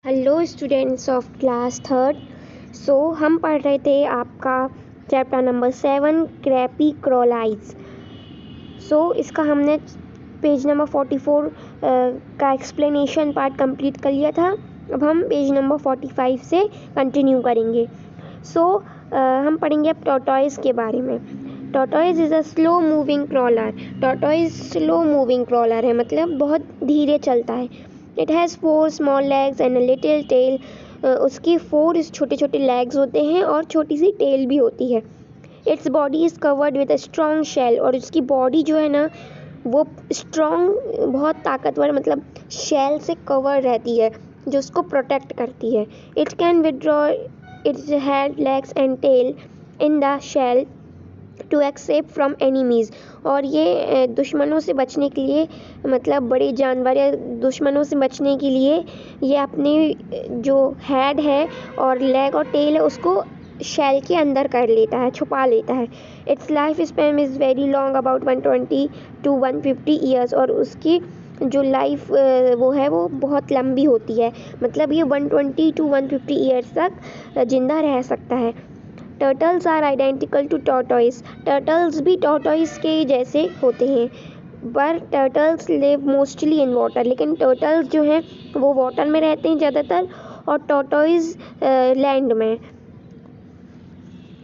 Hello students of class third. हम पढ़ रहे थे आपका चैप्टर नंबर 7 क्रैपी क्रॉलाइज। इसका हमने पेज नंबर 44 का एक्सप्लेनेशन पार्ट कंप्लीट कर लिया था। अब हम पेज नंबर 45 से कंटिन्यू करेंगे। हम पढ़ेंगे अब टॉर्टोइज के बारे में। Tortoise is a slow moving crawler. Tortoise slow moving crawler है, मतलब बहुत धीरे चलता है। It has 4 small legs and a little tail. उसकी 4 छोटे छोटे लेग्स होते हैं और छोटी सी टेल भी होती है। Its body is covered with a strong shell, और उसकी बॉडी जो है ना वो स्ट्रॉन्ग, बहुत ताकतवर, मतलब शेल से कवर रहती है जो उसको प्रोटेक्ट करती है। It can withdraw its head, legs and tail in the shell to escape from enemies. और ये दुश्मनों से बचने के लिए, मतलब बड़े जानवर या दुश्मनों से बचने के लिए ये अपनी जो हेड है और लेग और टेल है उसको शेल के अंदर कर लेता है, छुपा लेता है। It's life span is very long, about 120 to 150 years. और उसकी जो लाइफ वो है वो बहुत लंबी होती है, मतलब ये 120 to 150 ईयर्स तक ज़िंदा रह सकता है। Turtles are identical to tortoise. Turtles भी टॉर्टोइज के जैसे होते हैं, पर turtles live mostly in water. लेकिन टर्टल्स जो हैं वो वाटर में रहते हैं ज़्यादातर, और टॉर्टोइज लैंड में।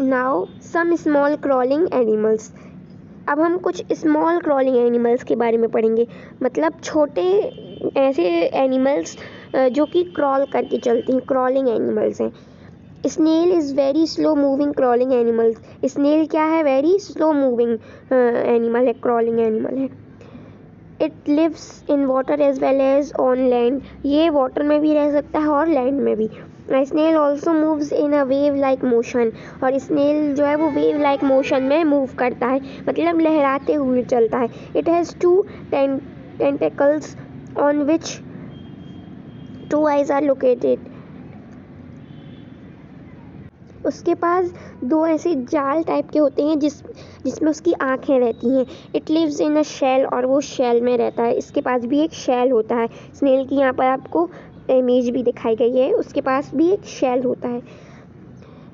Now some small crawling animals. अब हम कुछ स्मॉल क्रॉलिंग एनिमल्स के बारे में पढ़ेंगे, मतलब छोटे ऐसे एनिमल्स जो कि क्रॉल करके चलते हैं, क्रॉलिंग एनिमल्स हैं। Snail is very slow moving crawling animals. Snail क्या है? वेरी स्लो मूविंग एनिमल है, क्रॉलिंग एनिमल है। It lives in water as well as on land. ये वाटर में भी रह सकता है और लैंड में भी। Snail also moves in a wave like motion. और स्नेल जो है वो वेव लाइक मोशन में मूव करता है, मतलब लहराते हुए चलता है। It has 2 tentacles on which 2 eyes are located. उसके पास 2 ऐसे जाल टाइप के होते हैं जिसमें उसकी आँखें रहती हैं। It lives in a shell, और वो शेल में रहता है। इसके पास भी एक शेल होता है। स्नेल की यहाँ पर आपको इमेज भी दिखाई गई है, उसके पास भी एक शेल होता है।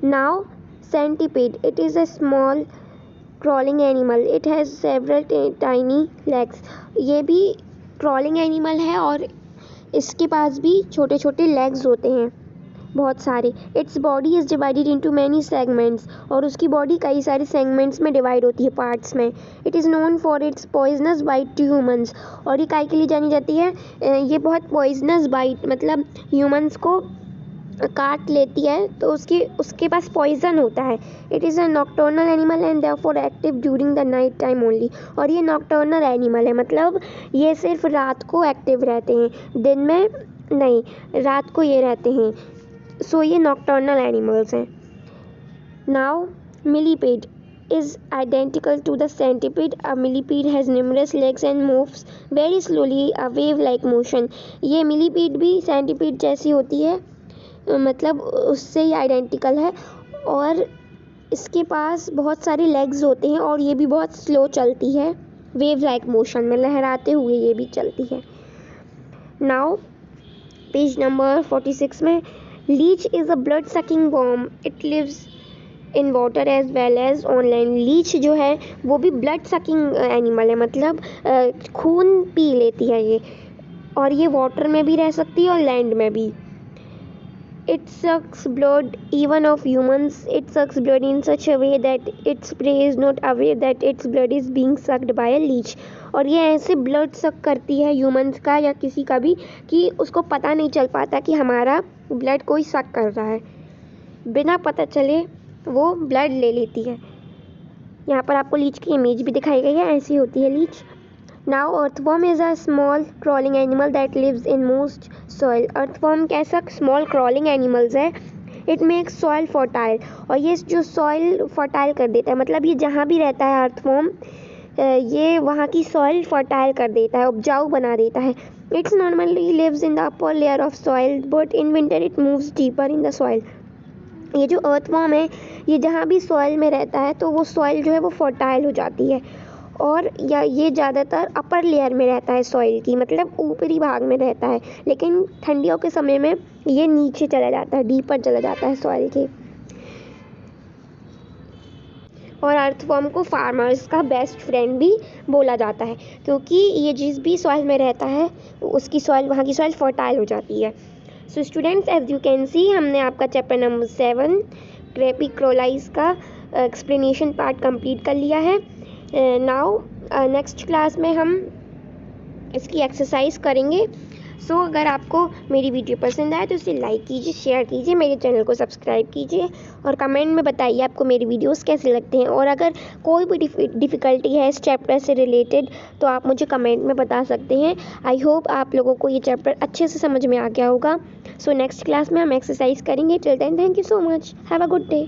Now centipede, it is a small crawling animal. It has several tiny legs. ये भी क्रॉलिंग एनिमल है और इसके पास भी छोटे छोटे लेग्स होते हैं, बहुत सारे। It's body is divided into many segments, और उसकी बॉडी कई सारे सेगमेंट्स में डिवाइड होती है, पार्ट्स में। It is known for its poisonous bite to humans. और ये काय के लिए जानी जाती है? ये बहुत पॉइजनस बाइट, मतलब ह्यूमन्स को काट लेती है तो उसके पास पॉइजन होता है। It is a nocturnal animal and therefore active during the night time only. और ये नॉक्टर्नल एनिमल है, मतलब ये सिर्फ रात को एक्टिव रहते हैं, दिन में नहीं, रात को ये रहते हैं। ये नॉक्टर्नल एनिमल्स हैं। Now millipede is identical to the centipede. A millipede has numerous legs and moves very slowly, a wave-like motion. ये millipede भी centipede जैसी होती है, मतलब उससे ही आइडेंटिकल है, और इसके पास बहुत सारे लेग्स होते हैं और ये भी बहुत स्लो चलती है, वेव लाइक मोशन में लहराते हुए ये भी चलती है। नाउ पेज नंबर 46 में, leech is a blood sucking worm. It lives in water as well as on land. Leech जो है वो भी ब्लड सकिंग एनिमल है, मतलब खून पी लेती है ये, और ये वाटर में भी रह सकती है और लैंड में भी। It sucks blood even of humans. It sucks blood in such a way that its prey is not aware that its blood is being sucked by a leech. और ये ऐसे ब्लड सक करती है ह्यूमंस का या किसी का भी कि उसको पता नहीं चल पाता कि हमारा ब्लड कोई सक कर रहा है, बिना पता चले वो ब्लड ले लेती है। यहाँ पर आपको लीच की इमेज भी दिखाई गई है, ऐसी होती है leech. Now earthworm is a small crawling animal that lives in most soil. Earthworm कैसा स्मॉल क्रॉलिंग एनिमल्स है? इट मेक्स सॉइल फर्टाइल, और ये जो सॉइल फर्टाइल कर देता है, मतलब ये जहाँ भी रहता है अर्थवर्म, ये वहाँ की सॉइल फर्टाइल कर देता है, उपजाऊ बना देता है। Its normally lives in the upper layer of soil, but in winter it moves deeper in the soil. ये जो अर्थवर्म है ये जहाँ भी सॉइल में रहता है तो वो सॉइल जो है वो फर्टाइल हो जाती है, और या ये ज़्यादातर अपर लेयर में रहता है सॉइल की, मतलब ऊपरी भाग में रहता है, लेकिन ठंडियों के समय में ये नीचे चला जाता है, डीपर चला जाता है सॉइल के। और अर्थवर्म को फार्मर्स का बेस्ट फ्रेंड भी बोला जाता है, क्योंकि ये जिस भी सॉइल में रहता है उसकी सॉइल, वहाँ की सॉइल फर्टाइल हो जाती है। So students, as you can see, हमने आपका चैप्टर नंबर 7 क्रेपिकोलाइस का एक्सप्लेनेशन पार्ट कंप्लीट कर लिया है। नाउ नेक्स्ट क्लास में हम इसकी एक्सरसाइज करेंगे। सो अगर आपको मेरी वीडियो पसंद आए तो इसे लाइक कीजिए, शेयर कीजिए, मेरे चैनल को सब्सक्राइब कीजिए और कमेंट में बताइए आपको मेरी वीडियोस कैसे लगते हैं। और अगर कोई भी डिफ़िकल्टी है इस चैप्टर से रिलेटेड तो आप मुझे कमेंट में बता सकते हैं। आई होप आप लोगों को ये चैप्टर अच्छे से समझ में आ गया होगा। सो नेक्स्ट क्लास में हम एक्सरसाइज करेंगे। Till then, thank you so much, have a good day.